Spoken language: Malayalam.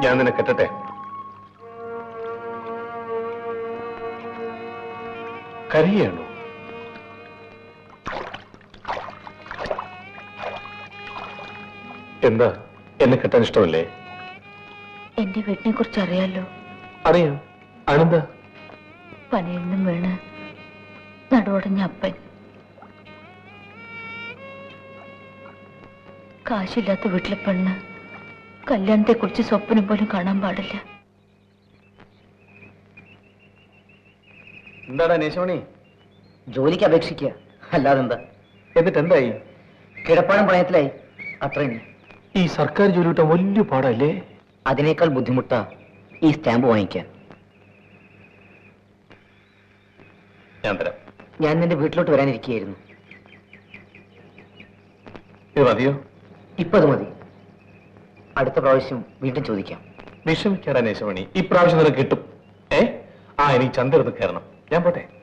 ഞാൻ നിന്നെ കെട്ടട്ടെ? കരയാണോ? എന്താ, എന്നെ കെട്ടാൻ ഇഷ്ടമല്ലേ? എന്റെ വീട്ടിനെ കുറിച്ച് അറിയാലോ. അറിയാം. അതെന്താ? പനിയിൽ നിന്നും വീണ് നടുവടഞ്ഞ അപ്പൻ, കാശില്ലാത്ത വീട്ടിലെ പെണ്ണ്, കല്യാണത്തെ കുറിച്ച് സ്വപ്നം പോലും കാണാൻ പാടില്ല. എന്താടാ നേശമണി? ജോലിക്ക് അപേക്ഷിക്കുക, അല്ലാതെന്താ? എന്നിട്ട് എന്തായി? കിടപ്പാടം പണയത്തിലായി, അത്രയും. ഈ സർക്കാർ ജോലി കിട്ടാൻ വലിയ പാടല്ലേ? അതിനേക്കാൾ ബുദ്ധിമുട്ടാ ഈ സ്റ്റാമ്പ് വാങ്ങിക്കാൻ. ഞാൻ തരാം. ഞാൻ നിന്റെ വീട്ടിലോട്ട് വരാനിരിക്കുകയായിരുന്നു. ഇത് മതിയോ? ഇപ്പൊ അത് മതി. അടുത്ത പ്രാവശ്യം വീണ്ടും ചോദിക്കാം. വിഷമിക്കാടാ നേശമണി, ഇപ്രാവശ്യം നിനക്ക് കിട്ടും. എനിക്ക് ചന്തിരുന്ന് കയറണം. ഞാൻ പോട്ടെ.